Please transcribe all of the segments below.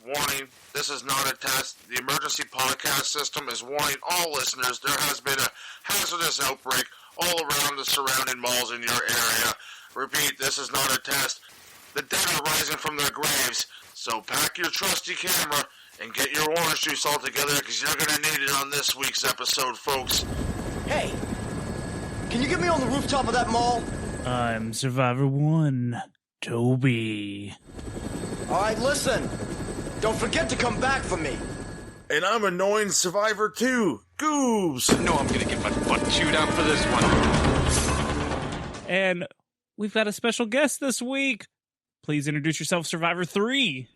Warning, this is not a test. The emergency podcast system is warning all listeners there has been a hazardous outbreak all around the surrounding malls in your area. Repeat, this is not a test. The dead are rising from their graves, so pack your trusty camera and get your orange juice all together because you're going to need it on this week's episode, folks. Hey, can you get me on the rooftop of that mall? I'm Survivor 1, Toby. All right, listen. Don't forget to come back for me. And I'm annoying Survivor 2, Goobs. I know I'm gonna get my butt chewed out for this one. And we've got a special guest this week. Please introduce yourself, Survivor 3.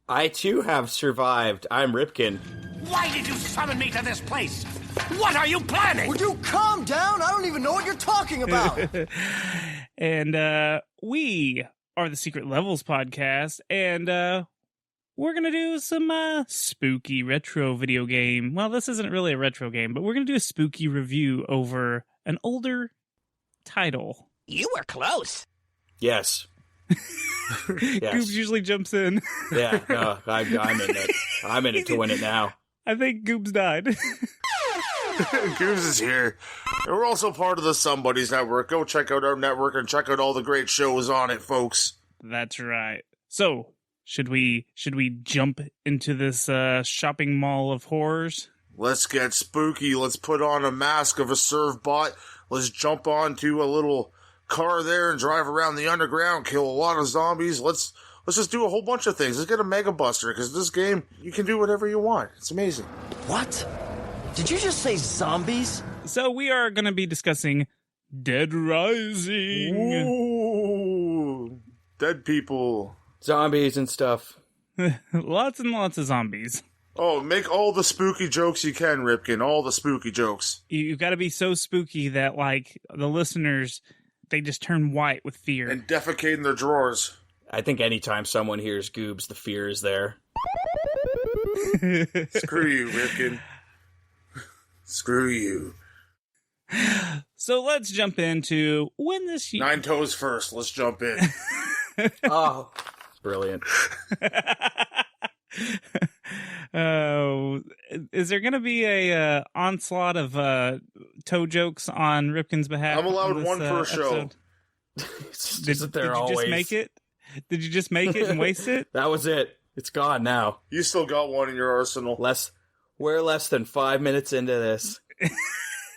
I too have survived. I'm Ripkin. Why did you summon me to this place? What are you planning? Would you calm down? I don't even know what you're talking about. And we are the Secret Levels podcast, and we're going to do some spooky retro video game. Well, this isn't really a retro game, but we're going to do a spooky review over an older title. You were close. Yes. Yes. Goobs usually jumps in. Yeah, no, I'm in it. I'm in it to win it now. I think Goobs died. Goobs is here. And we're also part of the Somebody's Network. Go check out our network and check out all the great shows on it, folks. That's right. So, should we jump into this shopping mall of horrors? Let's get spooky. Let's put on a mask of a serve bot. Let's jump onto a little car there and drive around the underground, kill a lot of zombies. Let's just do a whole bunch of things. Let's get a Mega Buster, because this game, you can do whatever you want. It's amazing. What? Did you just say zombies? So we are going to be discussing Dead Rising. Ooh, dead people. Zombies and stuff. Lots and lots of zombies. Oh, make all the spooky jokes you can, Ripkin. All the spooky jokes. You've got to be so spooky that, like, the listeners, they just turn white with fear. And defecate in their drawers. I think anytime someone hears Goobs, the fear is there. Screw you, Ripkin. Screw you. So let's jump into when this year... 9 toes first. Let's jump in. Oh, brilliant. Oh, is there going to be a onslaught of toe jokes on Ripkin's behalf? I'm allowed one per show. Did you just make it? Did you just make it and waste it? That was it. It's gone now. You still got one in your arsenal. We're less than 5 minutes into this.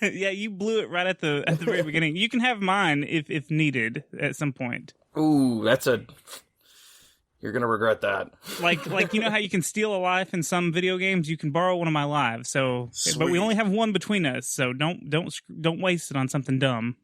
Yeah, you blew it right at the very beginning. You can have mine if needed at some point. Ooh, you're gonna regret that. Like you know how you can steal a life in some video games? You can borrow one of my lives. So, Sweet. But we only have one between us. So don't waste it on something dumb.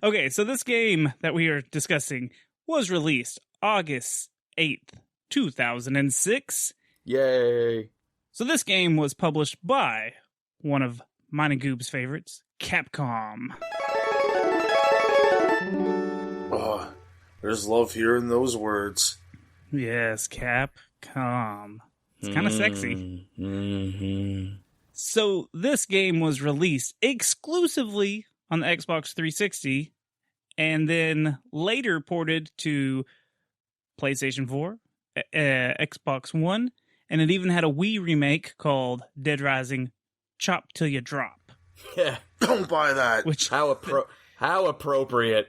Okay, so this game that we are discussing was released August 8th, 2006. Yay. So this game was published by one of mine and Goob's favorites, Capcom. Oh, there's love here in those words. Yes, Capcom. It's kind of sexy. Mm-hmm. So this game was released exclusively on the Xbox 360 and then later ported to PlayStation 4, Xbox One, and it even had a Wii remake called Dead Rising Chop Till You Drop. Yeah. Don't buy that. Which How appropriate.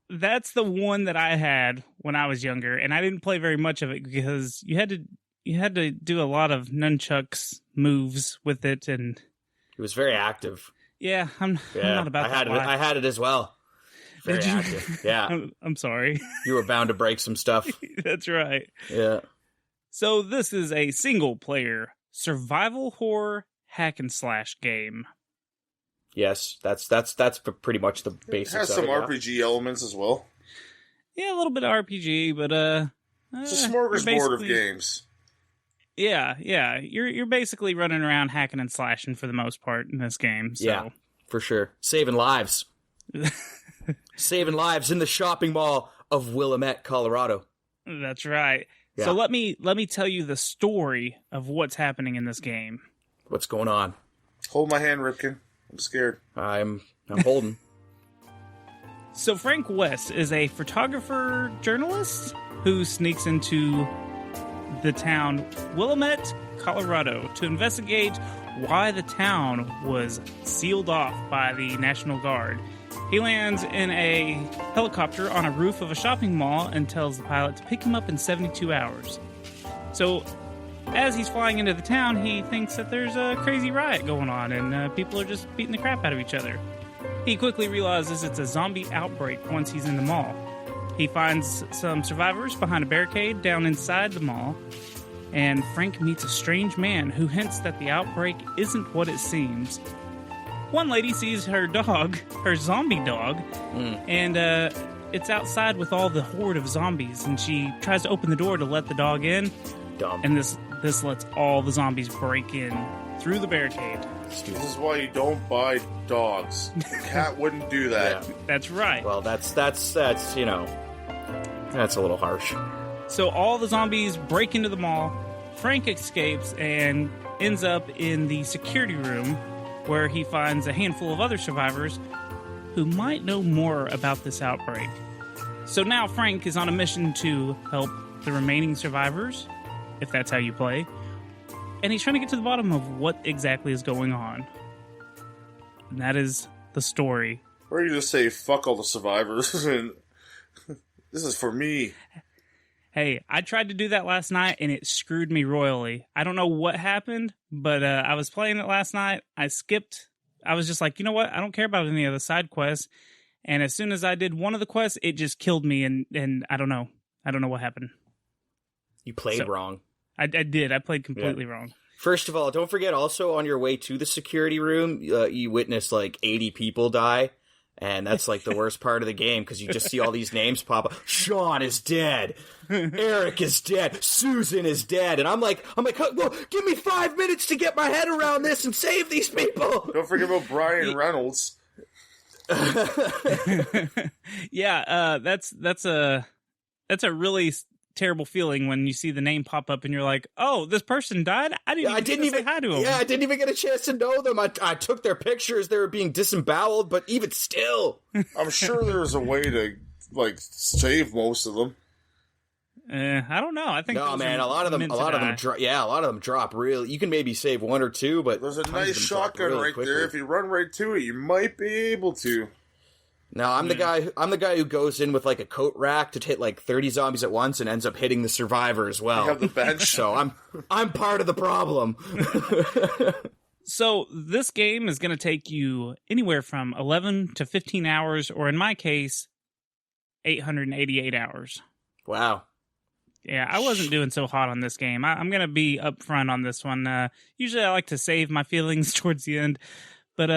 That's the one that I had when I was younger, and I didn't play very much of it because you had to do a lot of nunchucks moves with it, and It was very active. yeah, I'm not about that. I had it as well. Very Did you? active. Yeah. I'm sorry. You were bound to break some stuff. That's right. Yeah. So this is a single-player survival horror hack and slash game. Yes, that's pretty much the It basics has of some it. Yeah. RPG elements as well. Yeah, a little bit of RPG, but I It's a you're smorgasbord of basically- games. Yeah. You're basically running around hacking and slashing for the most part in this game. So. Yeah, for sure. Saving lives. Saving lives in the shopping mall of Willamette, Colorado. That's right. Yeah. So let me tell you the story of what's happening in this game. What's going on? Hold my hand, Ripken. I'm scared. I'm holding. So Frank West is a photographer journalist who sneaks into the town Willamette, Colorado to investigate why the town was sealed off by the National Guard. He lands in a helicopter on a roof of a shopping mall and tells the pilot to pick him up in 72 hours. So, as he's flying into the town, he thinks that there's a crazy riot going on and people are just beating the crap out of each other. He quickly realizes it's a zombie outbreak once he's in the mall. He finds some survivors behind a barricade down inside the mall, and Frank meets a strange man who hints that the outbreak isn't what it seems. One lady sees her dog, her zombie dog, and it's outside with all the horde of zombies, and she tries to open the door to let the dog in, Dumb. and this lets all the zombies break in through the barricade. This is why you don't buy dogs. A cat wouldn't do that. Yeah. That's right. Well, that's you know, that's a little harsh. So all the zombies break into the mall. Frank escapes and ends up in the security room where he finds a handful of other survivors who might know more about this outbreak. So now Frank is on a mission to help the remaining survivors, if that's how you play, and he's trying to get to the bottom of what exactly is going on. And that is the story. Or you just say, fuck all the survivors, and this is for me. Hey, I tried to do that last night, and it screwed me royally. I don't know what happened, but I was playing it last night. I skipped. I was just like, you know what? I don't care about any of the side quests. And as soon as I did one of the quests, it just killed me, and I don't know. I don't know what happened. You played So- wrong. I did. I played completely wrong. First of all, don't forget also on your way to the security room, you witness like 80 people die. And that's like the worst part of the game because you just see all these names pop up. Sean is dead. Eric is dead. Susan is dead. And I'm like, well, give me 5 minutes to get my head around this and save these people. Don't forget about Brian Reynolds. Yeah, that's a really terrible feeling when you see the name pop up and you're like, oh, this person died? I didn't even say hi to him. Yeah, I didn't even get a chance to know them. I took their pictures. They were being disemboweled, but even still. I'm sure there's a way to, like, save most of them. I don't know. I think No, those man, are a lot of them meant to die. drop. Yeah, a lot of them drop real. You can maybe save one or two, but There's a tons of nice them drop shotgun really right quickly. there. If you run right to it, you might be able to. No, I'm the guy. I'm the guy who goes in with like a coat rack to hit like 30 zombies at once and ends up hitting the survivor as well. You have the bench. So I'm part of the problem. So this game is going to take you anywhere from 11 to 15 hours, or in my case, 888 hours. Wow. Yeah, I wasn't doing so hot on this game. I'm going to be upfront on this one. Usually I like to save my feelings towards the end, but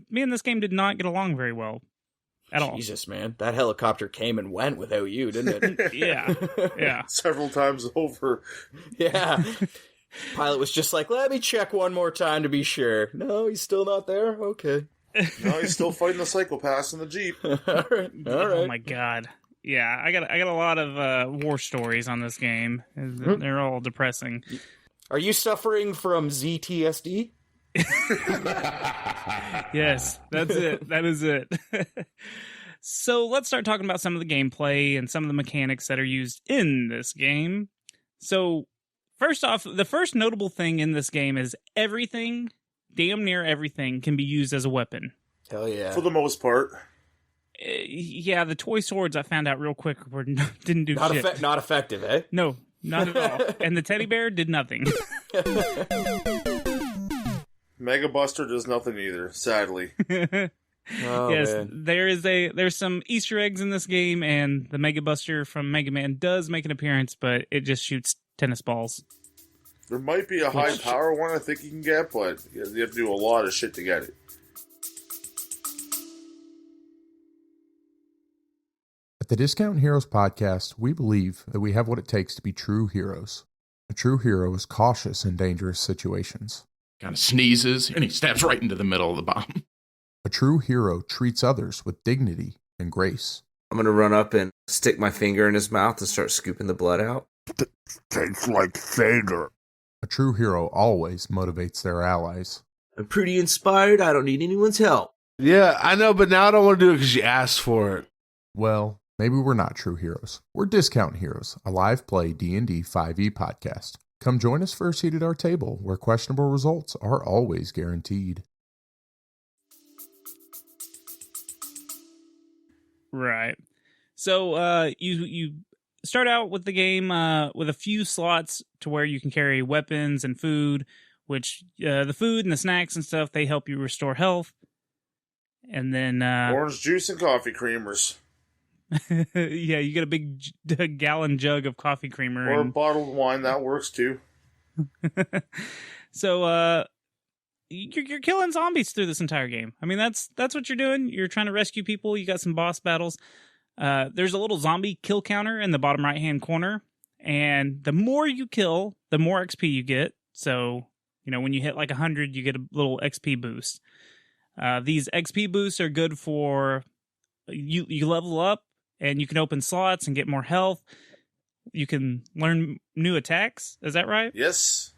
me and this game did not get along very well at all. Jesus, man, that helicopter came and went without you, didn't it? Yeah. Several times over. Yeah. Pilot was just like, let me check one more time to be sure. No, he's still not there? Okay. No, he's still fighting the psychopaths in the Jeep. All right. Oh my god. Yeah, I got a lot of war stories on this game. They're all depressing. Are you suffering from ZTSD? Yes, that's it. That is it. So let's start talking about some of the gameplay and some of the mechanics that are used in this game. So first off, the first notable thing in this game is everything, damn near everything, can be used as a weapon. Hell yeah. For the most part. Yeah, the toy swords I found out real quick didn't do shit. Not effective, eh? No, not at all. And the teddy bear did nothing. Mega Buster does nothing either, sadly. Oh, Yes, man. there's some Easter eggs in this game, and the Mega Buster from Mega Man does make an appearance, but it just shoots tennis balls. There might be a high power one I think you can get, but you have to do a lot of shit to get it. the Discount Heroes podcast, we believe that we have what it takes to be true heroes. A true hero is cautious in dangerous situations. Kind of sneezes, and he stabs right into the middle of the bomb. A true hero treats others with dignity and grace. I'm going to run up and stick my finger in his mouth and start scooping the blood out. Tastes like Vader. A true hero always motivates their allies. I'm pretty inspired. I don't need anyone's help. Yeah, I know, but now I don't want to do it because you asked for it. Well, maybe we're not true heroes. We're Discount Heroes, a live play D&D 5e podcast. Come join us for a seat at our table, where questionable results are always guaranteed. Right. So you start out with the game with a few slots to where you can carry weapons and food, which the food and the snacks and stuff, they help you restore health. And then orange juice and coffee creamers. yeah, you get a big gallon jug of coffee creamer. Or bottled wine, that works too. So you're killing zombies through this entire game. I mean, that's what you're doing. You're trying to rescue people. You got some boss battles. There's a little zombie kill counter in the bottom right-hand corner. And the more you kill, the more XP you get. So, when you hit like 100, you get a little XP boost. These XP boosts are good for you level up and you can open slots and get more health. You can learn new attacks. Is that right? Yes.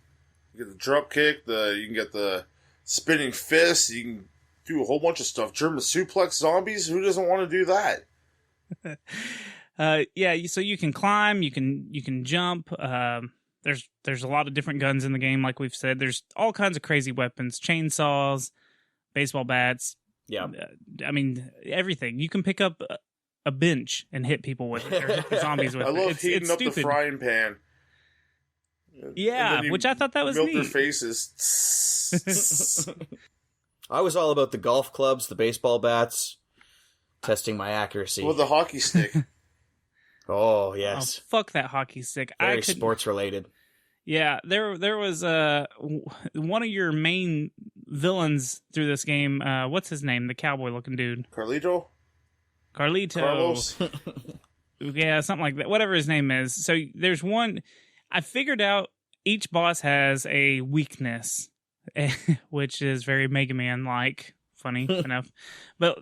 You get the drop kick, you can get the spinning fist, you can do a whole bunch of stuff. German suplex zombies, who doesn't want to do that? Yeah, so you can climb, you can jump. There's a lot of different guns in the game, like we've said. There's all kinds of crazy weapons, chainsaws, baseball bats. Yeah. I mean, everything. You can pick up a bench and hit people with it, or hit the zombies with it. I love heating up stupid. the frying pan. Yeah, which I thought that was neat. Their faces. I was all about the golf clubs, the baseball bats, testing my accuracy. Well, the hockey stick. Oh, yes. Oh, fuck that hockey stick. Very sports related. Yeah, there was one of your main villains through this game. What's his name? The cowboy-looking dude. Carlito. Carlos. Yeah, something like that. Whatever his name is. So there's one. I figured out each boss has a weakness, which is very Mega Man-like. Funny enough, but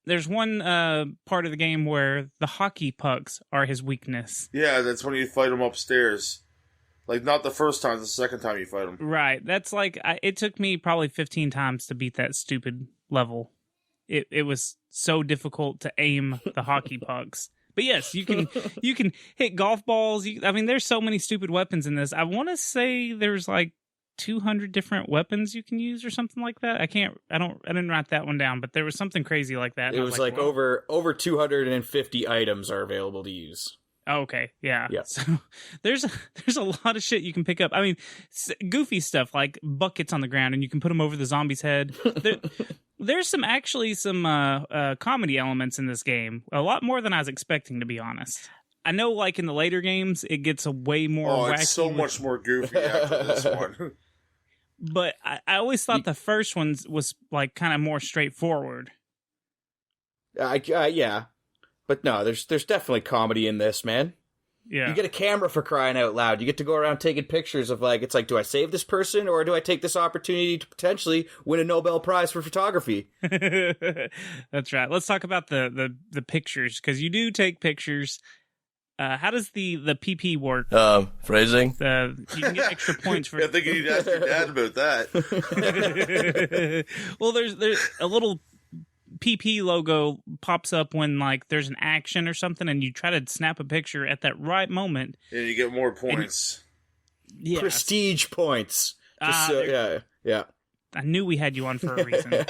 there's one part of the game where the hockey pucks are his weakness. Yeah, that's when you fight him upstairs. Like, not the first time, the second time you fight him. Right. That's like, it took me probably 15 times to beat that stupid level. It was so difficult to aim the hockey pucks. But yes, you can hit golf balls. I mean, there's so many stupid weapons in this. I want to say there's like 200 different weapons you can use or something like that. I didn't write that one down, but there was something crazy like that. It was like over 250 items are available to use. Oh, okay, yeah. So there's a lot of shit you can pick up. I mean, goofy stuff like buckets on the ground, and you can put them over the zombie's head. There's some comedy elements in this game, a lot more than I was expecting, to be honest. I know, like in the later games, it gets a way more wacky. It's so much more goofy after this one. But I always thought the first one was like kind of more straightforward. Yeah. But no, there's definitely comedy in this, man. Yeah. You get a camera for crying out loud. You get to go around taking pictures of it's like, do I save this person or do I take this opportunity to potentially win a Nobel Prize for photography? That's right. Let's talk about the pictures, because you do take pictures. How does the PP work? Phrasing. You can get extra points for. I think you need to ask your dad about that. Well, there's a little PP logo pops up when like there's an action or something, and you try to snap a picture at that right moment, and you get more points. Yeah, prestige points. Yeah. I knew we had you on for a reason. But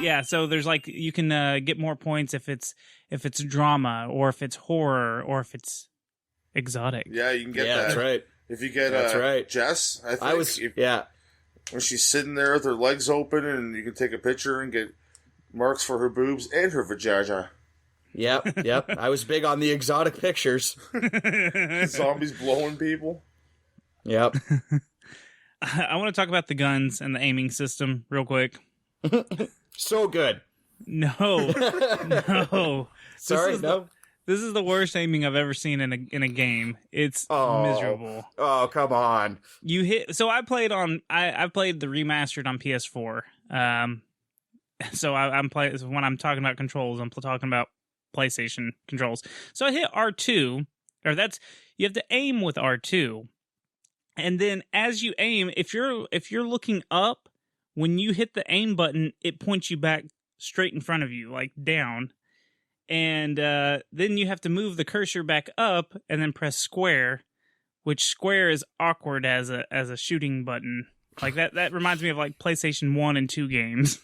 yeah, so there's like you can get more points if it's drama, or if it's horror, or if it's exotic. Yeah, you can get that. That's right. If you get that's right. Jess, I think when she's sitting there with her legs open, and you can take a picture and get marks for her boobs and her vajayjay. Yep. I was big on the exotic pictures. Zombies blowing people. Yep. I want to talk about the guns and the aiming system real quick. So good. No. Sorry, is no. This is the worst aiming I've ever seen in a game. It's miserable. Oh, come on. You hit. So I played on. I played the remastered on PS4. So I'm playing when I'm talking about controls. I'm talking about PlayStation controls. So I hit R2, or you have to aim with R2, and then as you aim, if you're looking up, when you hit the aim button, it points you back straight in front of you, like down. And then you have to move the cursor back up and then press square, which square is awkward as a shooting button. Like that reminds me of like PlayStation 1 and 2 games.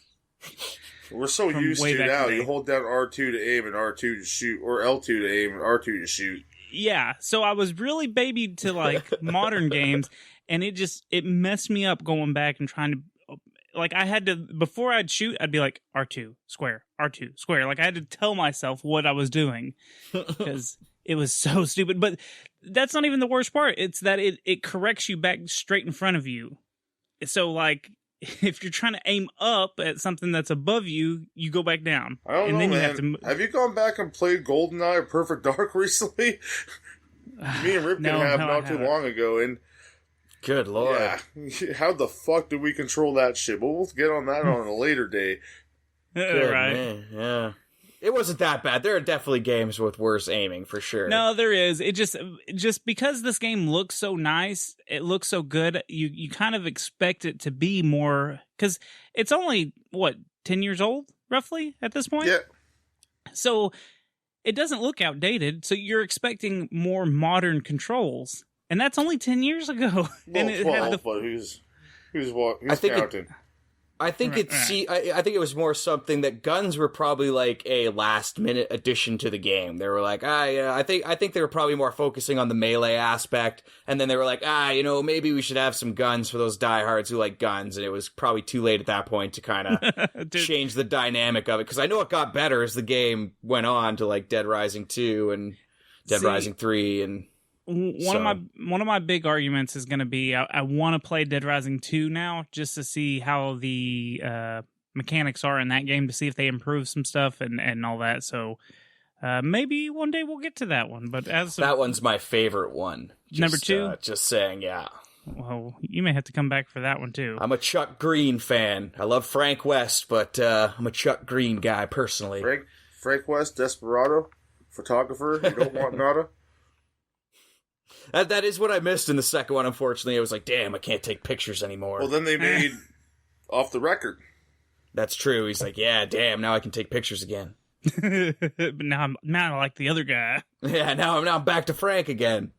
We're so used to now. You hold down R2 to aim and R2 to shoot, or L2 to aim and R2 to shoot. Yeah, so I was really babied to like modern games, and it messed me up going back and trying to. Like, I had to, before I'd shoot, I'd be like, R2, square, R2, square. Like, I had to tell myself what I was doing because it was so stupid. But that's not even the worst part. It's that it corrects you back straight in front of you. So, like, if you're trying to aim up at something that's above you, you go back down. I don't know, then man. Have you gone back and played GoldenEye or Perfect Dark recently? Me and Ripken have not too long ago, and good lord. Yeah. How the fuck do we control that shit? But we'll get on that on a later day. Good, right. Man. Yeah. It wasn't that bad. There are definitely games with worse aiming, for sure. No, there is. It just because this game looks so nice, it looks so good, you kind of expect it to be more, because it's only, 10 years old, roughly, at this point? Yeah. So it doesn't look outdated, so you're expecting more modern controls. And that's only 10 years ago. Well, and it 12, but who's counting? I think I think it was more something that guns were probably like a last minute addition to the game. They were like, I think they were probably more focusing on the melee aspect, and then they were like, maybe we should have some guns for those diehards who like guns, and it was probably too late at that point to kind of change the dynamic of it, because I know it got better as the game went on to like Dead Rising 2 and Dead Rising 3 and one of my big arguments is going to be I want to play Dead Rising 2 now just to see how the mechanics are in that game, to see if they improve some stuff and all that. So maybe one day we'll get to that one. But that one's my favorite one. Number 2? Just saying, yeah. Well, you may have to come back for that one too. I'm a Chuck Green fan. I love Frank West, but I'm a Chuck Green guy personally. Frank West, Desperado, photographer. You don't want nada. That is what I missed in the second one, unfortunately. I was like, damn, I can't take pictures anymore. Well, then they made Off the Record. That's true. He's like, yeah, damn, now I can take pictures again. But now I like the other guy. Yeah, now I'm back to Frank again.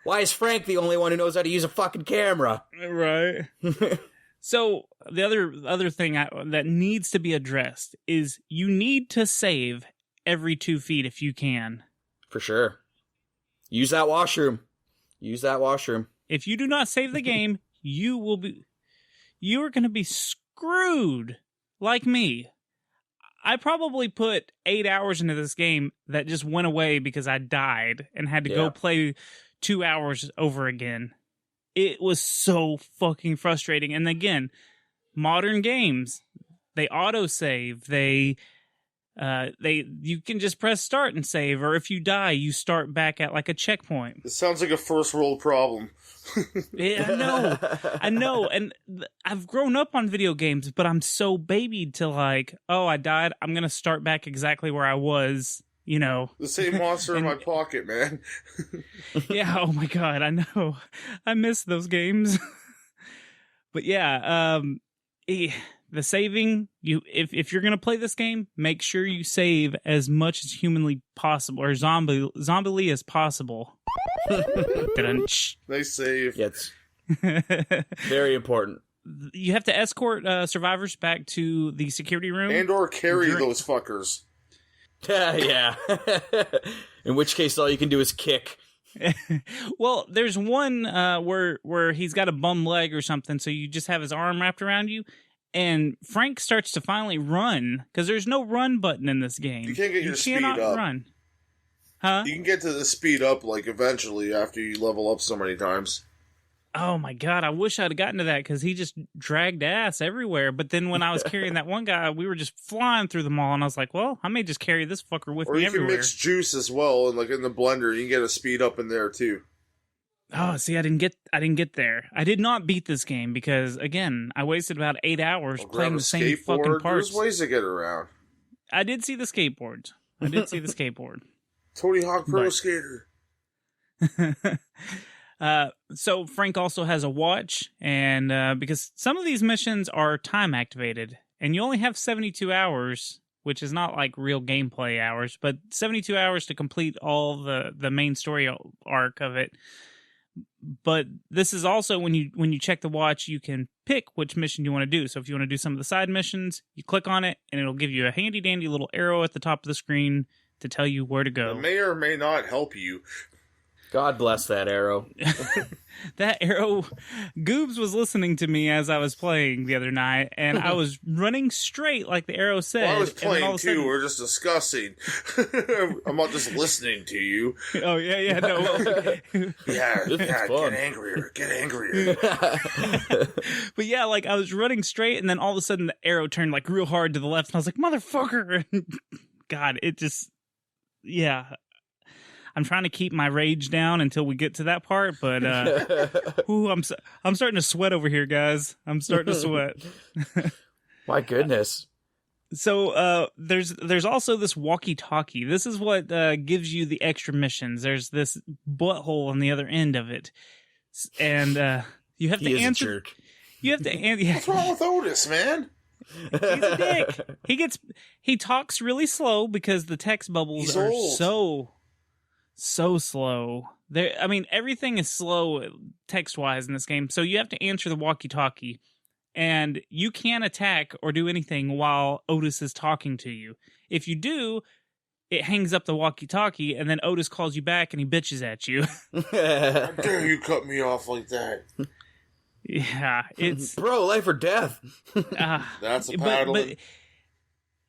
Why is Frank the only one who knows how to use a fucking camera? Right. So the other thing that needs to be addressed is you need to save every 2 feet if you can. For sure. Use that washroom. If you do not save the game, you are going to be screwed like me. I probably put 8 hours into this game that just went away because I died and had to go play 2 hours over again. It was so fucking frustrating. And again, modern games, they autosave, you can just press start and save, or if you die, you start back at like a checkpoint. It sounds like a first world problem. Yeah, I know, and I've grown up on video games, but I'm so babied to like, oh, I died, I'm gonna start back exactly where I was, The same monster in my pocket, man. Yeah, oh my god, I know. I miss those games. But yeah, the saving, if you're gonna play this game, make sure you save as much as humanly possible, or zombie as possible. They save. Yeah, it's very important. You have to escort survivors back to the security room, and/or carry those fuckers. Yeah. In which case, all you can do is kick. Well, there's one where he's got a bum leg or something, so you just have his arm wrapped around you. And Frank starts to finally run, because there's no run button in this game. You can't get your speed up. Run. Huh? You can get to the speed up, like, eventually, after you level up so many times. Oh my god, I wish I'd gotten to that because he just dragged ass everywhere. But then when I was carrying that one guy, we were just flying through the mall, and I was like, well, I may just carry this fucker with Or me you everywhere. can mix juice as well, and like in the blender, you can get a speed up in there too. Oh, see, I didn't get there. I did not beat this game because, again, I wasted about 8 hours Or grab playing a the same fucking skateboard. parts. There's ways to get around. I did see the skateboard. Tony Hawk Pro But- Skater. So Frank also has a watch, and because some of these missions are time activated, and you only have 72 hours, which is not like real gameplay hours, but 72 hours to complete all the main story arc of it. But this is also when you check the watch, you can pick which mission you want to do. So if you want to do some of the side missions, you click on it, and it'll give you a handy dandy little arrow at the top of the screen to tell you where to go. It may or may not help you. God bless that arrow. That arrow, Goobs was listening to me as I was playing the other night, and I was running straight like the arrow said. Well, I was and then all playing of a sudden- too. We're just discussing. I'm not just listening to you. Oh yeah, no. Yeah, This is yeah. fun. Get angrier. But yeah, like I was running straight, and then all of a sudden the arrow turned like real hard to the left, and I was like, "Motherfucker!" God, it just, yeah. I'm trying to keep my rage down until we get to that part, but ooh, I'm starting to sweat over here, guys. I'm starting to sweat. My goodness. So there's also this walkie-talkie. This is what gives you the extra missions. There's this butthole on the other end of it, and you have He to is answer. a jerk. You have to answer. What's wrong with Otis, man? He's a dick. He talks really slow because the text bubbles He's are old. so slow. I mean, everything is slow text-wise in this game, so you have to answer the walkie-talkie, and you can't attack or do anything while Otis is talking to you. If you do, it hangs up the walkie-talkie, and then Otis calls you back and he bitches at you. How dare you cut me off like that? Yeah, it's Bro, life or death. That's a but paddling.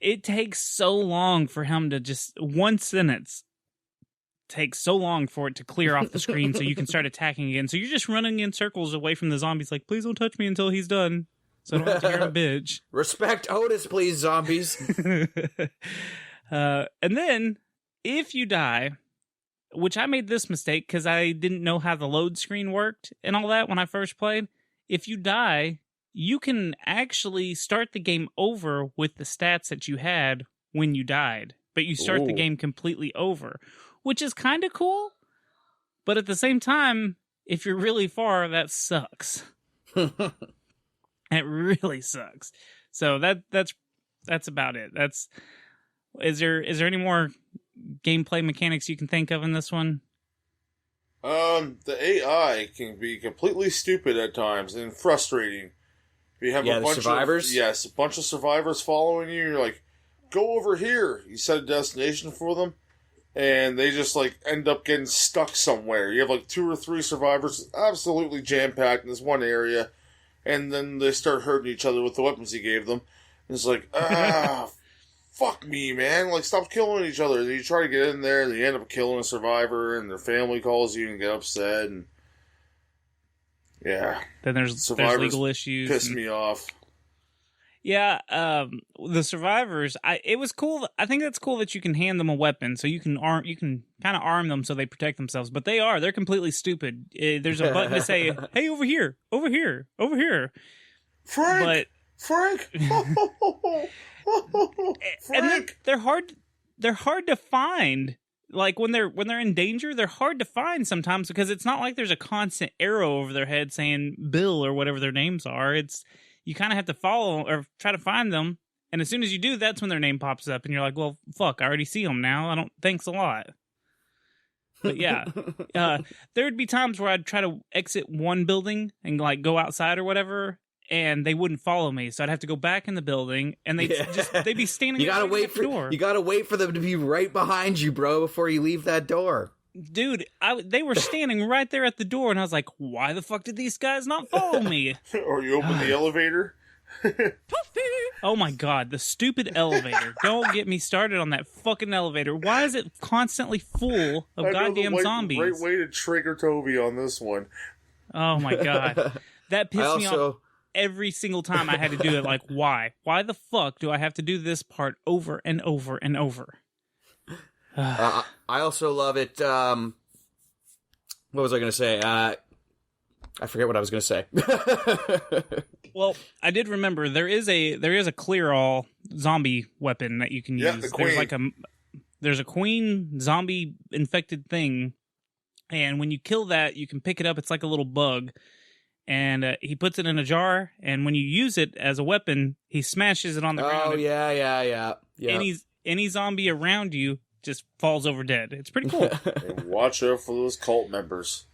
it takes so long for him to just one sentence takes so long for it to clear off the screen so you can start attacking again. So you're just running in circles away from the zombies like, please don't touch me until he's done. So I don't have to hear him bitch. Respect Otis, please, zombies. And then if you die, which I made this mistake because I didn't know how the load screen worked and all that when I first played. If you die, you can actually start the game over with the stats that you had when you died, but you start the Ooh. game completely over, which is kind of cool. But at the same time, if you're really far, that sucks. It really sucks. So that's about it. Is there any more gameplay mechanics you can think of in this one? The AI can be completely stupid at times and frustrating. If you have Yeah, a the bunch survivors? a bunch of survivors following you, you're like, go over here. You set a destination for them, and they just like end up getting stuck somewhere. You have like 2 or 3 survivors absolutely jam-packed in this one area, and then they start hurting each other with the weapons you gave them. And it's like, fuck me, man. Like, stop killing each other. And you try to get in there, and you end up killing a survivor, and their family calls you and get upset, and yeah. Then there's Survivors legal issues. Piss me off. Yeah, the survivors. It was cool. I think that's cool that you can hand them a weapon, so you can kind of arm them so they protect themselves. But they're completely stupid. There's a button to say, "Hey, over here, over here, over here." Frank! But Frank! and then Frank! they're hard to find. Like when they're in danger, they're hard to find sometimes because it's not like there's a constant arrow over their head saying Bill or whatever their names are. It's you kind of have to follow or try to find them, and as soon as you do, that's when their name pops up, and you're like, "Well, fuck, I already see them now. I don't. Thanks a lot." But yeah, there would be times where I'd try to exit one building and like go outside or whatever, and they wouldn't follow me, so I'd have to go back in the building, and they'd be standing. You gotta right wait at the for door. you gotta wait for them to be right behind you, bro, before you leave that door. Dude, they were standing right there at the door, and I was like, why the fuck did these guys not follow me? Or you open the elevator. Oh my god, the stupid elevator. Don't get me started on that fucking elevator. Why is it constantly full of I know goddamn the zombies? right way to trigger Toby on this one. Oh my god, that pissed me off also every single time I had to do it. Like, why? Why the fuck do I have to do this part over and over and over? I also love it. What was I going to say? I forget what I was going to say. Well, I did remember there is a clear all zombie weapon that you can Yeah, use. the queen. There's a queen zombie infected thing, and when you kill that, you can pick it up. It's like a little bug, and he puts it in a jar. And when you use it as a weapon, he smashes it on the ground. Oh yeah. Any zombie around you just falls over dead. It's pretty cool. And watch out for those cult members.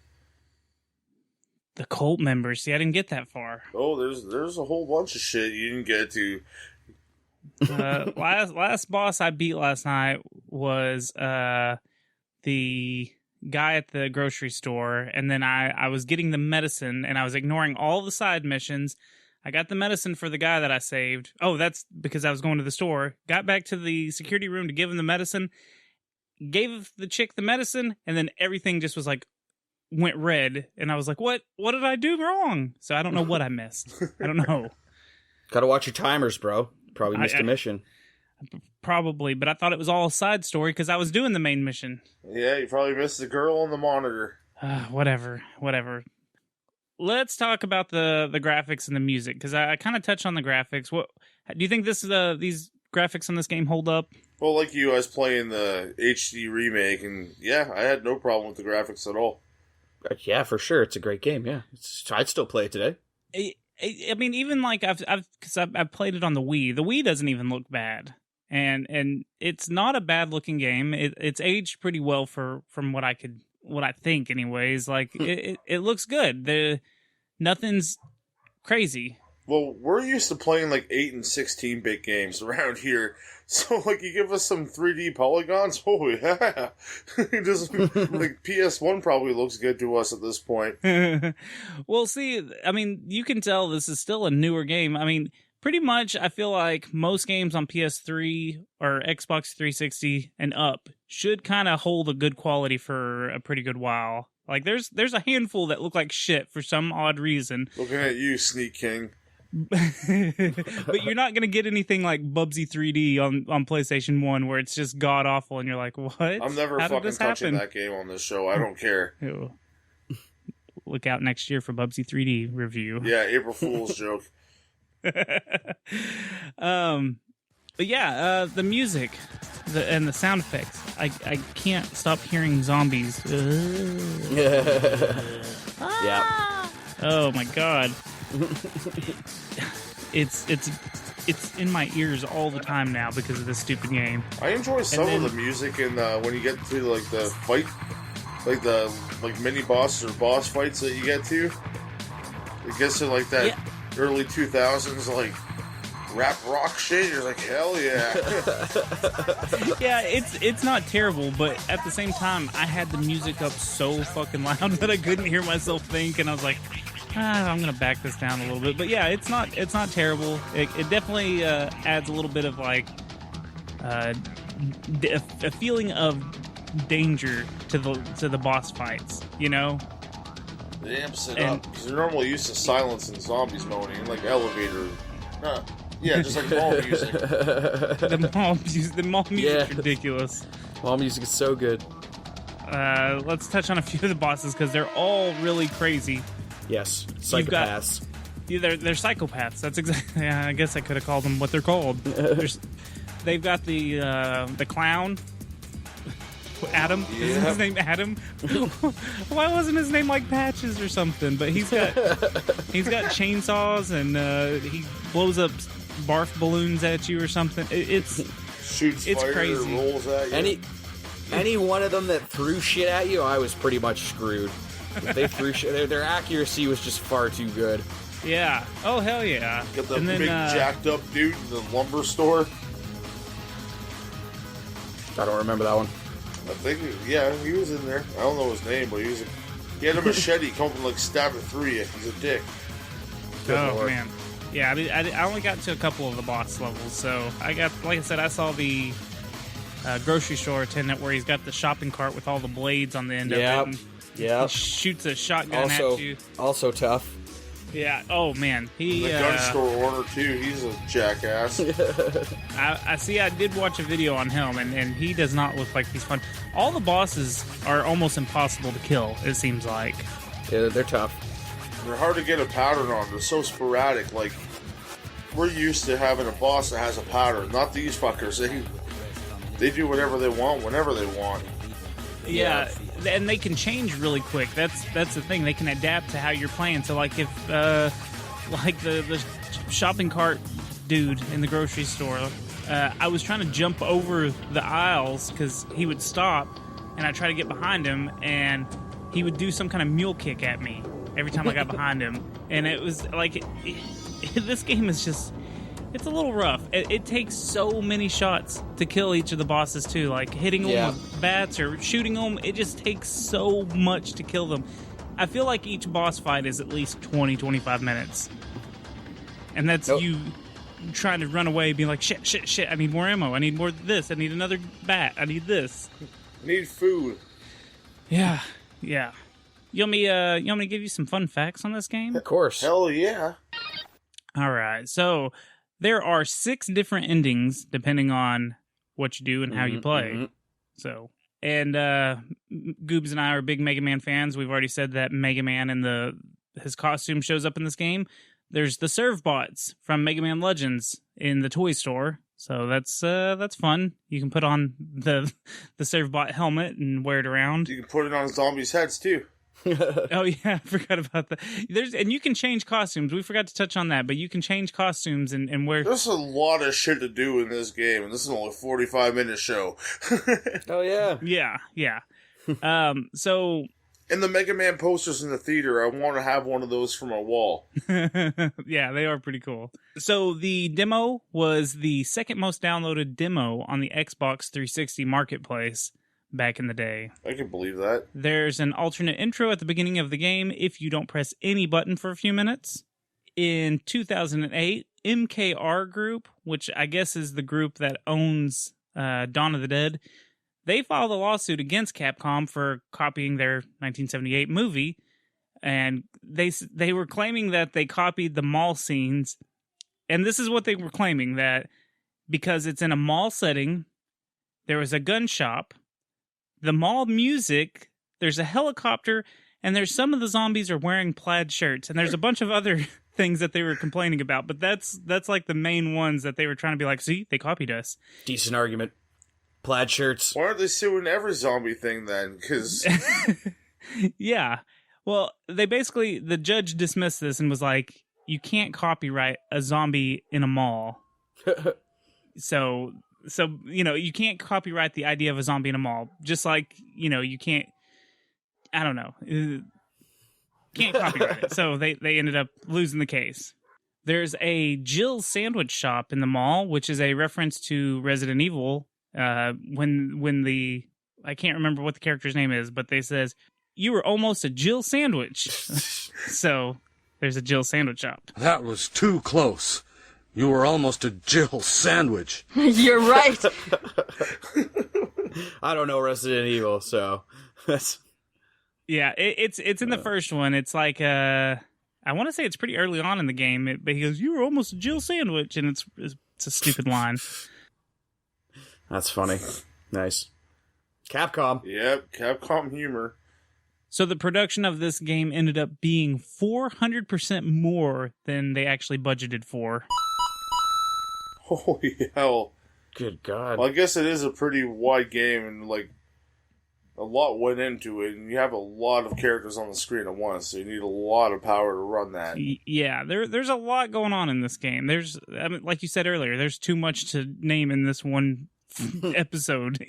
The cult members. See, I didn't get that far. Oh, there's a whole bunch of shit you didn't get to. Last boss I beat last night was the guy at the grocery store, and then I was getting the medicine, and I was ignoring all the side missions. I got the medicine for the guy that I saved. Oh, that's because I was going to the store. Got back to the security room to give him the medicine. Gave the chick the medicine, and then everything just was like went red, and I was like, "What did I do wrong?" So I don't know what I missed. I don't know. Gotta watch your timers, bro. Probably missed a mission. Probably, but I thought it was all a side story because I was doing the main mission. Yeah, you probably missed the girl on the monitor. Whatever. Let's talk about the graphics and the music, because I kind of touched on the graphics. What do you think these graphics in this game hold up? Well, like you, I was playing the HD remake, and yeah, I had no problem with the graphics at all. Yeah, for sure. It's a great game. Yeah, I'd still play it today. I mean, even like I've played it on the Wii. The Wii doesn't even look bad, and it's not a bad looking game. It's aged pretty well from what I think, anyways. Like it looks good. Nothing's crazy. Well, we're used to playing like 8 and 16-bit games around here, so like you give us some 3D polygons. Oh yeah, just like PS1 probably looks good to us at this point. Well, see, I mean, you can tell this is still a newer game. I mean, pretty much, I feel like most games on PS3 or Xbox 360 and up should kind of hold a good quality for a pretty good while. Like, there's a handful that look like shit for some odd reason. Looking at you, Sneak King. But you're not going to get anything like Bubsy 3D on PlayStation 1 where it's just god-awful and you're like, what? I'm never How fucking did this touching happen? that game on this show. I don't care. Ew. Look out next year for Bubsy 3D review. Yeah, April Fool's joke. But yeah, the music and the sound effects. I can't stop hearing zombies. Yeah. Oh my god. It's in my ears all the time now because of this stupid game. I enjoy some of the music, and when you get to like the fight, like the mini bosses or boss fights that you get to, it gets to like that early 2000s like rap rock shit. You're like, hell yeah. Yeah, it's not terrible, but at the same time, I had the music up so fucking loud that I couldn't hear myself think, and I was like, I'm gonna back this down a little bit. But yeah, it's not terrible. It definitely adds a little bit of like a feeling of danger to the boss fights, you know. It amps it up because you're normally used to silence and zombies moaning and like elevator. Yeah, just like mall music. The mall music's ridiculous. Mall music is so good. Let's touch on a few of the bosses because they're all really crazy. Yes, psychopaths. They're psychopaths. That's exactly. Yeah, I guess I could have called them what they're called. They've got the clown. Adam? Yeah. Isn't his name Adam? Why wasn't his name like Patches or something? But he's got chainsaws and he blows up barf balloons at you or something. Shoots fire, crazy. Rolls at you. Any one of them that threw shit at you, I was pretty much screwed. If they threw shit, their accuracy was just far too good. Yeah. Oh hell yeah. Got the big jacked up dude in the lumber store. I don't remember that one. I think, he was in there. I don't know his name, but he had a machete coming like stabbing through you. He's a dick. Oh man, yeah. I mean, I only got to a couple of the boss levels, so I got, like I said, I saw the grocery store attendant where he's got the shopping cart with all the blades on the end of it. And Yeah. Shoots a shotgun Also, at you. also tough. Yeah. Oh man, The gun store owner too. He's a jackass. I see. I did watch a video on him, and he does not look like he's fun. All the bosses are almost impossible to kill. It seems like. Yeah, they're tough. They're hard to get a pattern on. They're so sporadic. Like, we're used to having a boss that has a pattern. Not these fuckers. They do whatever they want whenever they want. Yeah, and they can change really quick. That's the thing. They can adapt to how you're playing. So like if like the shopping cart dude in the grocery store, I was trying to jump over the aisles because he would stop, and I try to get behind him, and he would do some kind of mule kick at me every time I got behind him, and it was like this game is just. It's a little rough. It takes so many shots to kill each of the bosses, too. Like, hitting them with bats or shooting them, it just takes so much to kill them. I feel like each boss fight is at least 20, 25 minutes. And that's you trying to run away, being like, shit, I need more ammo. I need more of this. I need another bat. I need this. I need food. Yeah. You want me to give you some fun facts on this game? Of course. Hell yeah. All right, so... There are 6 different endings depending on what you do and how you play. So, and Goobs and I are big Mega Man fans. We've already said that Mega Man and his costume shows up in this game. There's the Servbots from Mega Man Legends in the toy store. So that's fun. You can put on the Servbot helmet and wear it around. You can put it on zombies' heads too. Oh yeah, I forgot about that. And you can change costumes. We forgot to touch on that, but you can change costumes and wear. There's a lot of shit to do in this game, and this is only a 45-minute show. Oh yeah. Yeah. So. And the Mega Man posters in the theater, I want to have one of those for my wall. Yeah, they are pretty cool. So the demo was the second most downloaded demo on the Xbox 360 marketplace. Back in the day. I can believe that. There's an alternate intro at the beginning of the game if you don't press any button for a few minutes. In 2008, MKR Group, which I guess is the group that owns Dawn of the Dead, they filed a lawsuit against Capcom for copying their 1978 movie, and they were claiming that they copied the mall scenes, and this is what they were claiming, that because it's in a mall setting, there was a gun shop, the mall music, there's a helicopter, and there's some of the zombies are wearing plaid shirts, and there's a bunch of other things that they were complaining about, but that's like the main ones that they were trying to be like, see, they copied us. Decent argument. Plaid shirts. Why aren't they suing every zombie thing then? Because yeah. Well, the judge dismissed this and was like, you can't copyright a zombie in a mall. So, you can't copyright the idea of a zombie in a mall. Just like, you can't, I don't know, can't copyright it. So they ended up losing the case. There's a Jill's Sandwich Shop in the mall, which is a reference to Resident Evil. When I can't remember what the character's name is, but they says, you were almost a Jill sandwich. So there's a Jill Sandwich Shop. That was too close. You were almost a Jill sandwich. You're right. I don't know Resident Evil, so that's... Yeah, it's in the first one. It's like I want to say it's pretty early on in the game, but he goes, "You were almost a Jill sandwich," and it's a stupid line. That's funny. Nice. Capcom. Yep, Capcom humor. So the production of this game ended up being 400% more than they actually budgeted for. Holy hell. Good God. Well, I guess it is a pretty wide game, and a lot went into it, and you have a lot of characters on the screen at once, so you need a lot of power to run that. Yeah, there's a lot going on in this game. Like you said earlier, there's too much to name in this one episode,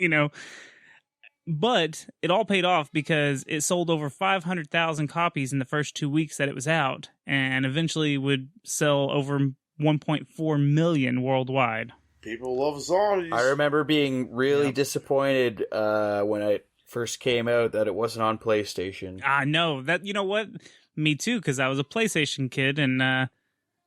But it all paid off because it sold over 500,000 copies in the first 2 weeks that it was out, and eventually would sell over 1.4 million worldwide. People love zombies. I remember being really disappointed when it first came out that it wasn't on PlayStation. I know that. You know what? Me too, because I was a PlayStation kid, and I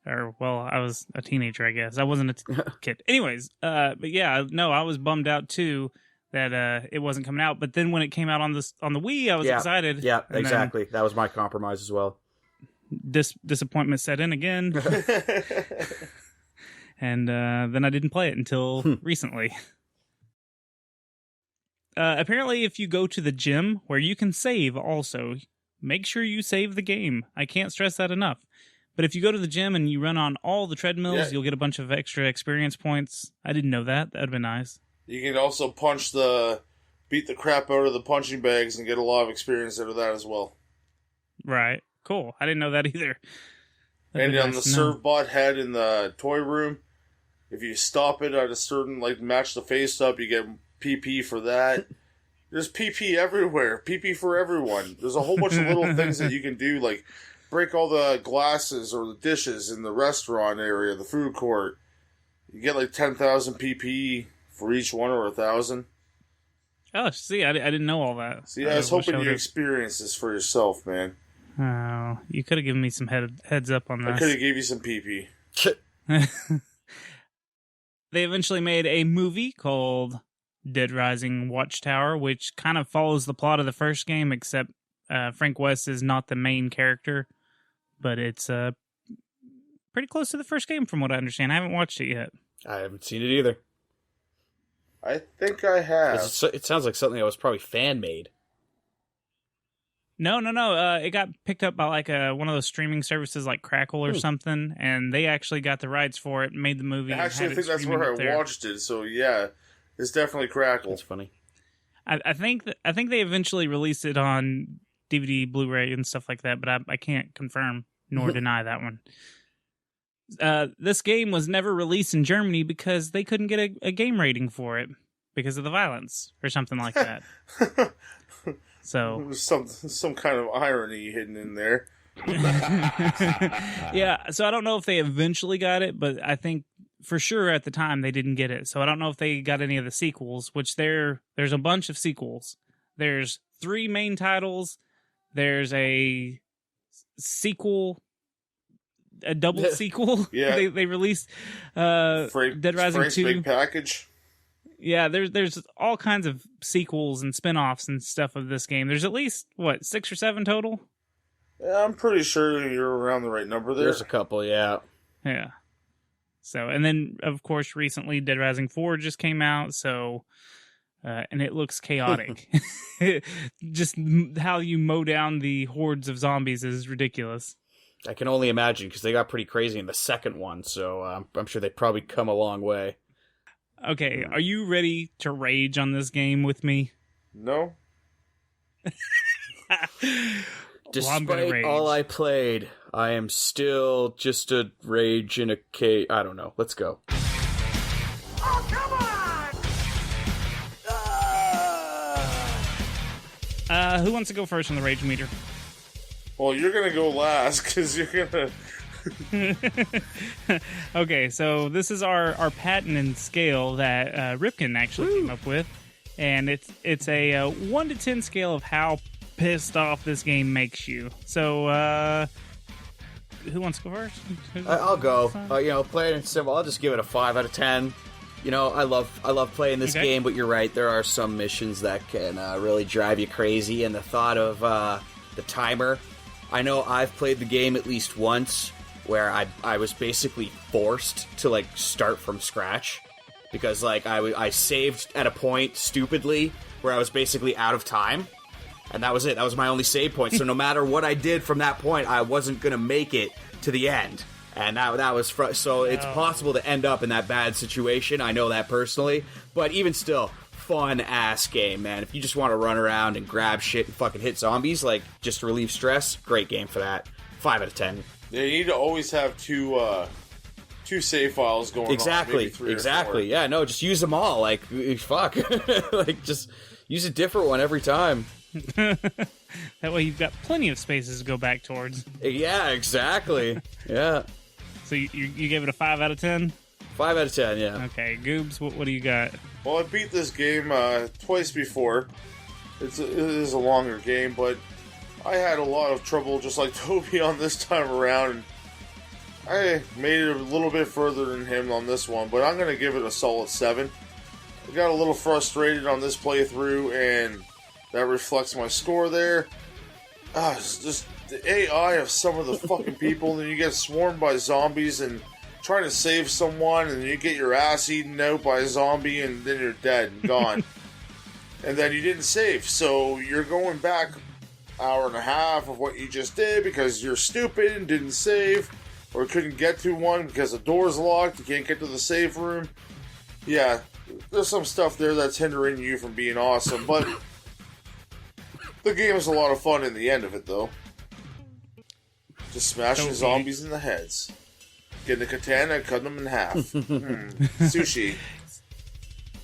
was a teenager, I guess. I wasn't a kid. Anyways, but yeah, no, I was bummed out too that it wasn't coming out. But then when it came out on the Wii, I was excited. Yeah, and exactly. That was my compromise as well. Disappointment set in again. And then I didn't play it until recently. Apparently, if you go to the gym, where you can save also, make sure you save the game. I can't stress that enough. But if you go to the gym and you run on all the treadmills, you'll get a bunch of extra experience points. I didn't know that. That would have been nice. You can also beat the crap out of the punching bags and get a lot of experience out of that as well. Right. Cool. I didn't know that either. And on the serve bot head in the toy room, if you stop it at a certain, match the face up, you get PP for that. There's PP everywhere. PP for everyone. There's a whole bunch of little things that you can do, like break all the glasses or the dishes in the restaurant area, the food court. You get 10,000 PP for each one, or 1,000. Oh, see, I didn't know all that. See, I was hoping you experience this for yourself, man. Oh, you could have given me some heads up on this. I could have gave you some PP. They eventually made a movie called Dead Rising Watchtower, which kind of follows the plot of the first game, except Frank West is not the main character. But it's pretty close to the first game from what I understand. I haven't watched it yet. I haven't seen it either. I think I have. It sounds like something that was probably fan-made. No. It got picked up by one of those streaming services like Crackle or something, and they actually got the rights for it and made the movie. Actually, I think that's where I watched it. So yeah, it's definitely Crackle. That's funny. I think they eventually released it on DVD, Blu-ray, and stuff like that, but I can't confirm nor deny that one. This game was never released in Germany because they couldn't get a game rating for it because of the violence or something like that. So there's some kind of irony hidden in there. Yeah, so I don't know if they eventually got it, but I think for sure at the time they didn't get it. So I don't know if they got any of the sequels, which there's a bunch of sequels. There's 3 main titles. There's a sequel, a double sequel. Yeah, they released Dead Rising Frank's 2 big package. Yeah, there's all kinds of sequels and spin-offs and stuff of this game. There's at least 6 or 7 total. Yeah, I'm pretty sure you're around the right number there. There's a couple, yeah. Yeah. So, and then of course recently Dead Rising 4 just came out, so and it looks chaotic. Just how you mow down the hordes of zombies is ridiculous. I can only imagine, because they got pretty crazy in the second one, so I'm sure they probably come a long way. Okay, are you ready to rage on this game with me? No. Despite all I played, I am still just a rage in a cave. I don't know. Let's go. Oh, come on! Who wants to go first on the rage meter? Well, you're gonna go last, because you're gonna... Okay, so this is our patent and scale that Ripken actually came up with, and it's a 1 to 10 scale of how pissed off this game makes you. So who wants to go first? I'll go. Plain and simple. I'll just give it a 5 out of 10. I love playing this game, but you're right. There are some missions that can really drive you crazy, and the thought of the timer. I know I've played the game at least once, where I was basically forced to start from scratch, because I saved at a point stupidly where I was basically out of time, and that was it. That was my only save point. So no matter what I did from that point, I wasn't gonna make it to the end, and that was so it's possible to end up in that bad situation. I know that personally, but even still, fun ass game, man. If you just want to run around and grab shit and fucking hit zombies just to relieve stress, great game for that. 5 out of 10. Yeah, you need to always have two save files going exactly. on. Maybe 3 exactly. or 4. Yeah, no, just use them all. Fuck. Just use a different one every time. That way you've got plenty of spaces to go back towards. Yeah, exactly. Yeah. So you gave it a 5 out of 10? 5 out of 10, yeah. Okay, Goobs, what do you got? Well, I beat this game twice before. It is a longer game, but I had a lot of trouble, just like Toby, on this time around. I made it a little bit further than him on this one, but I'm going to give it a solid 7. I got a little frustrated on this playthrough, and that reflects my score there. It's just the AI of some of the fucking people, and then you get swarmed by zombies and trying to save someone, and you get your ass eaten out by a zombie, and then you're dead and gone. And then you didn't save, so you're going back hour and a half of what you just did because you're stupid and didn't save, or couldn't get to one because the door's locked, you can't get to the save room. Yeah, there's some stuff there that's hindering you from being awesome, but the game is a lot of fun in the end of it, though. Just smashing zombies in the heads. Getting a katana and cutting them in half. Sushi.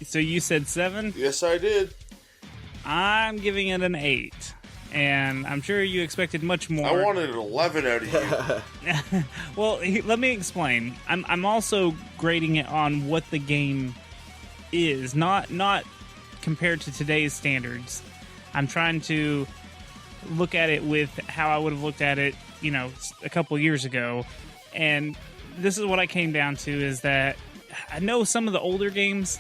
So you said 7? Yes, I did. I'm giving it an 8. And I'm sure you expected much more. I wanted an 11 out of you. Well, let me explain. I'm also grading it on what the game is, not compared to today's standards. I'm trying to look at it with how I would have looked at it, a couple years ago. And this is what I came down to, is that I know some of the older games,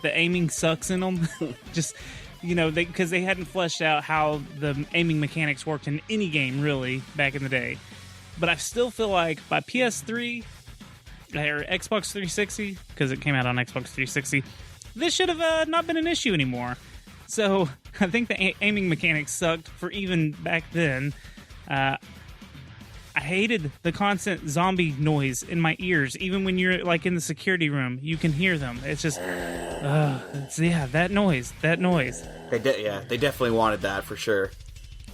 the aiming sucks in them. Just, because they hadn't fleshed out how the aiming mechanics worked in any game, really, back in the day. But I still feel like by PS3 or Xbox 360, because it came out on Xbox 360, this should have not been an issue anymore. So I think the aiming mechanics sucked for even back then. I hated the constant zombie noise in my ears. Even when you're like in the security room, you can hear them. It's just, that noise. They definitely wanted that for sure.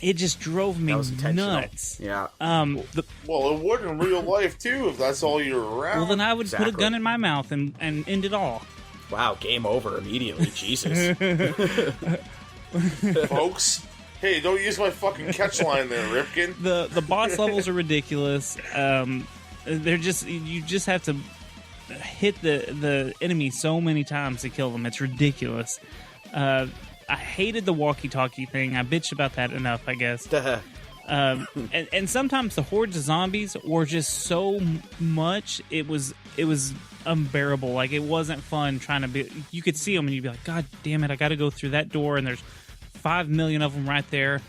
It just drove me nuts. Yeah. Well, it would in real life too if that's all you're around. Well, then I would put a gun in my mouth and end it all. Wow, game over immediately. Jesus. Folks. Hey, don't use my fucking catch line there, Ripkin. The boss levels are ridiculous. They're just, you just have to hit the enemy so many times to kill them. It's ridiculous. I hated the walkie-talkie thing. I bitched about that enough, I guess. And sometimes the hordes of zombies were just so much. It was unbearable. Like, it wasn't fun trying to be. You could see them and you'd be like, God damn it! I got to go through that door, and there's 5 million of them right there.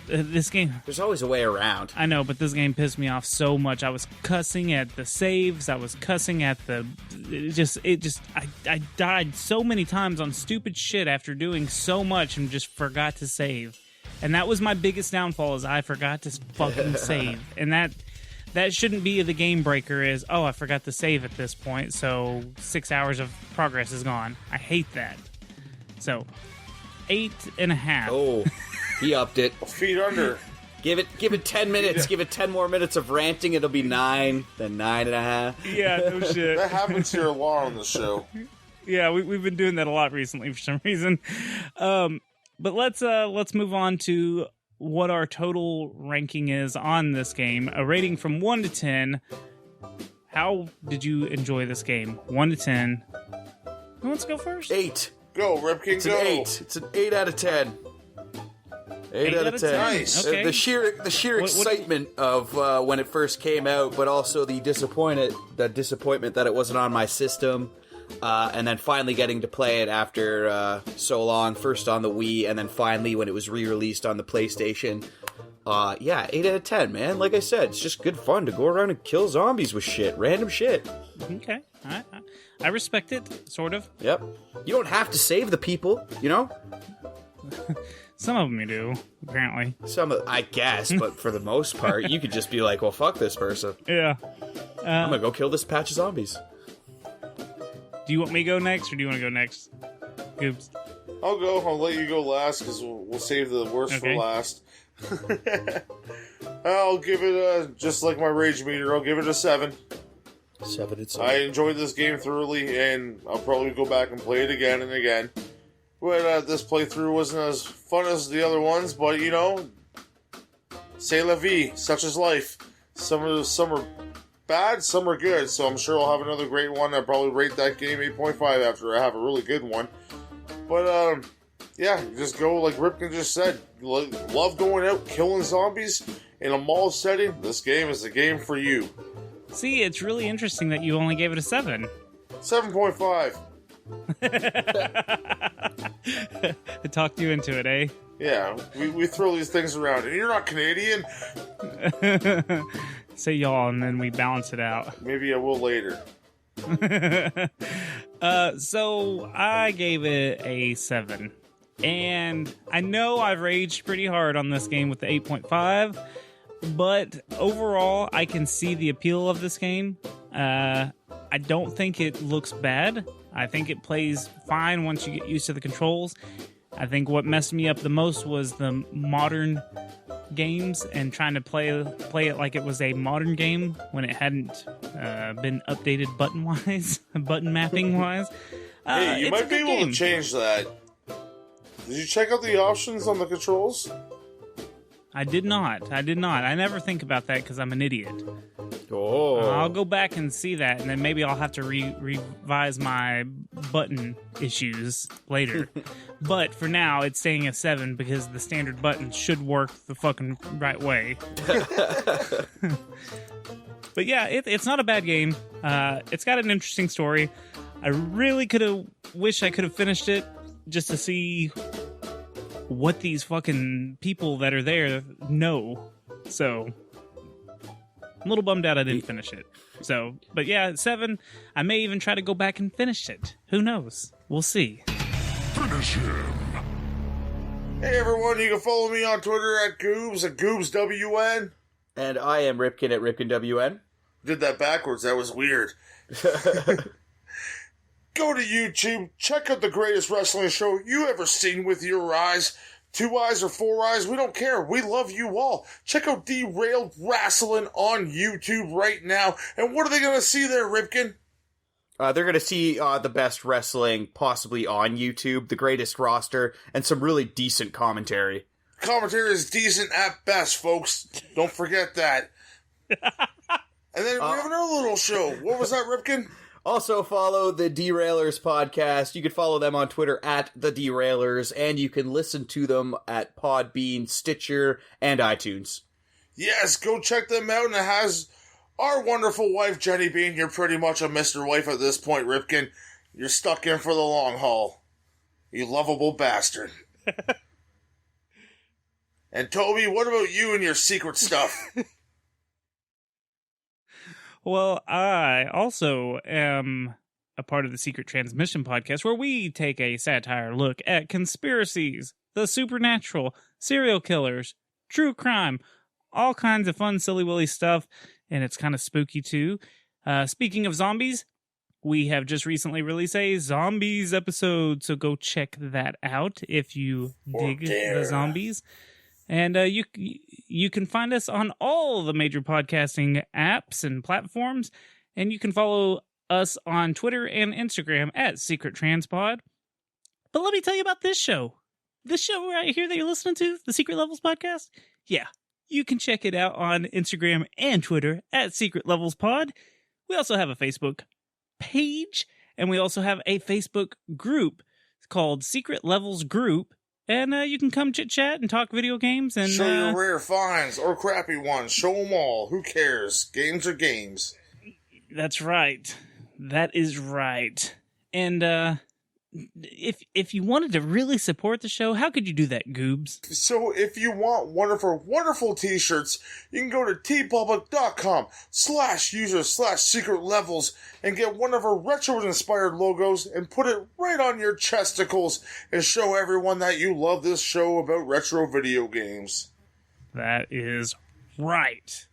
This game... There's always a way around. I know, but this game pissed me off so much. I was cussing at the saves. I was cussing at the... I died so many times on stupid shit after doing so much and just forgot to save. And that was my biggest downfall, is I forgot to fucking save. And that shouldn't be the game breaker, is, I forgot to save at this point, so 6 hours of progress is gone. I hate that. So, 8.5. Oh, he upped it. Feet under. Give it 10 minutes. Give it 10 more minutes of ranting. It'll be 9, then 9.5. Yeah, no shit. That happens here a lot on the show. Yeah, we've been doing that a lot recently for some reason. But let's move on to what our total ranking is on this game. A rating from 1 to 10. How did you enjoy this game? 1 to 10. Who wants to go first? 8. Go, Ripkin, it's go. An 8. It's an 8 out of 10. 8 out of 10. Nice. Okay. The sheer excitement of when it first came out, but also the disappointment that it wasn't on my system, and then finally getting to play it after so long. First on the Wii, and then finally when it was re-released on the PlayStation. 8 out of 10, man. Like I said, it's just good fun to go around and kill zombies with random shit. Okay, I respect it, sort of. Yep. You don't have to save the people, you know? Some of them you do, apparently. I guess, but for the most part, you could just be like, well, fuck this person. Yeah. I'm gonna go kill this patch of zombies. Do you want me to go next, or do you want to go next? Goops. I'll go. I'll let you go last, because we'll save the worst for last. I'll give it just like my rage meter, I'll give it a 7. 7 and 7. I enjoyed this game thoroughly, and I'll probably go back and play it again and again. But this playthrough wasn't as fun as the other ones, but c'est la vie, such is life. Some are bad, some are good, so I'm sure I'll have another great one. I'll probably rate that game 8.5 after I have a really good one. But, just go like Ripkin just said. Love going out, killing zombies in a mall setting. This game is the game for you. See, it's really interesting that you only gave it a 7. 7.5. I talked you into it, eh? Yeah, we throw these things around. And you're not Canadian? Say y'all, and then we balance it out. Maybe I will later. So I gave it a 7. And I know I've raged pretty hard on this game with the 8.5, but overall, I can see the appeal of this game. I don't think it looks bad. I think it plays fine once you get used to the controls. I think what messed me up the most was the modern games and trying to play it like it was a modern game when it hadn't been updated button mapping wise. Hey, you might be able to change that. Did you check out the options on the controls? I did not. I never think about that because I'm an idiot. Oh. I'll go back and see that, and then maybe I'll have to revise my button issues later. But for now, it's staying a 7 because the standard buttons should work the fucking right way. But yeah, it's not a bad game. It's got an interesting story. I really wish I could have finished it just to see what these fucking people that are there know. So I'm a little bummed out I didn't finish it. So, but yeah, 7. I may even try to go back and finish it. Who knows? We'll see. Finish him. Hey everyone, you can follow me on Twitter at GoobsWN. And I am Ripkin at RipkinWN. Did that backwards, that was weird. Go to YouTube, check out the greatest wrestling show you ever seen with your eyes. 2 eyes or 4 eyes, we don't care. We love you all. Check out Derailed Wrestling on YouTube right now. And what are they going to see there, Ripkin? They're going to see the best wrestling possibly on YouTube, the greatest roster, and some really decent commentary. Commentary is decent at best, folks. Don't forget that. And then we have another little show. What was that, Ripkin? Also follow the Derailers podcast. You can follow them on Twitter at the Derailers, and you can listen to them at Podbean, Stitcher, and iTunes. Yes, go check them out, and it has our wonderful wife, Jenny Bean. You're pretty much a Mr. Wife at this point, Ripkin. You're stuck in for the long haul. You lovable bastard. And Toby, what about you and your secret stuff? Well, I also am a part of the Secret Transmission podcast, where we take a satire look at conspiracies, the supernatural, serial killers, true crime, all kinds of fun, silly willy stuff, and it's kind of spooky too. Speaking of zombies, we have just recently released a zombies episode, so go check that out if you dig the zombies. And you can find us on all the major podcasting apps and platforms, and you can follow us on Twitter and Instagram at Secret Transpod. But let me tell you about this show. This show right here that you're listening to, the Secret Levels podcast. Yeah, you can check it out on Instagram and Twitter at Secret Levels Pod. We also have a Facebook page, and we also have a Facebook group called Secret Levels Group. And you can come chit-chat and talk video games. And show your rare finds or crappy ones. Show them all. Who cares? Games are games. That's right. That is right. And if you wanted to really support the show, how could you do that, Goobs? So if you want wonderful, wonderful t-shirts, you can go to tpublic.com/user/secret levels and get one of our retro-inspired logos and put it right on your chesticles and show everyone that you love this show about retro video games. That is right.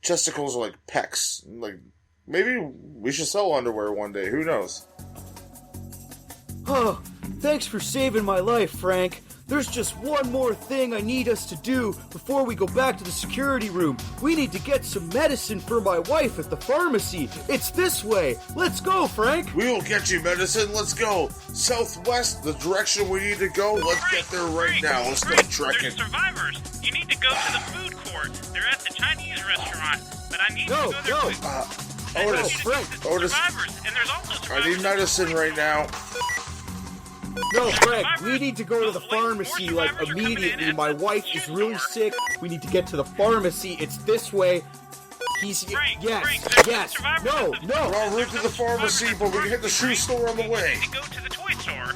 Chesticles are like pecs. Like, maybe we should sell underwear one day. Who knows? Oh, thanks for saving my life, Frank. There's just one more thing I need us to do before we go back to the security room. We need to get some medicine for my wife at the pharmacy. It's this way. Let's go, Frank. We will get you medicine. Let's go. Southwest, the direction we need to go. Let's get there right now. Let's go trekking. There's survivors. You need to go to the food court. They're at the Chinese restaurant. But I need to go there quick. Otis, survivors, and there's also survivors. I need medicine right now. No, Frank, we need to go to the pharmacy, like, immediately. My wife is really sick. We need to get to the pharmacy. It's this way. He's Frank, yes, Frank, there's yes. survivors No, at the- no. We're en route to the pharmacy, but we can hit the shoe store on the way. To go to the toy store.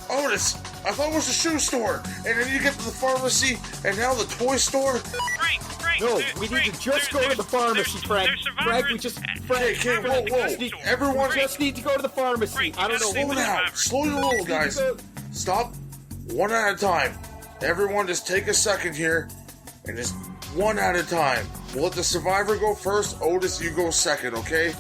Otis, I thought it was the shoe store, and then you get to the pharmacy, and now the toy store. Frank, No, there- we Frank, need to just go to there's- the pharmacy, there's- Frank. there's Frank, we survivors just at- Frank. Okay, Frank, whoa, we whoa. just need- Everyone we just need to go to the pharmacy. Frank, I don't know. you Slow gotta down. Slow your roll, guys. Stop. One at a time. Everyone just take a second here, and just one at a time. We'll let the survivor go first. Otis, you go second, okay?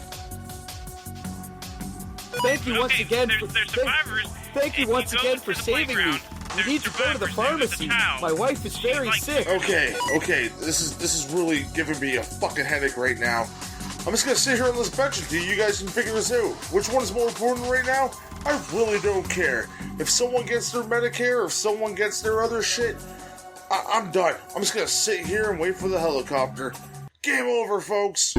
Thank you once Okay, again. there's survivors, Thank you and once you go again to for the saving me. playground. We There's need to go to the survivors, there's pharmacy. a towel. My wife is very like- sick. Okay. This is really giving me a fucking headache right now. I'm just gonna sit here on this bench until you guys can figure this out. Which one is more important right now? I really don't care. If someone gets their Medicare, if someone gets their other shit, I'm done. I'm just gonna sit here and wait for the helicopter. Game over, folks.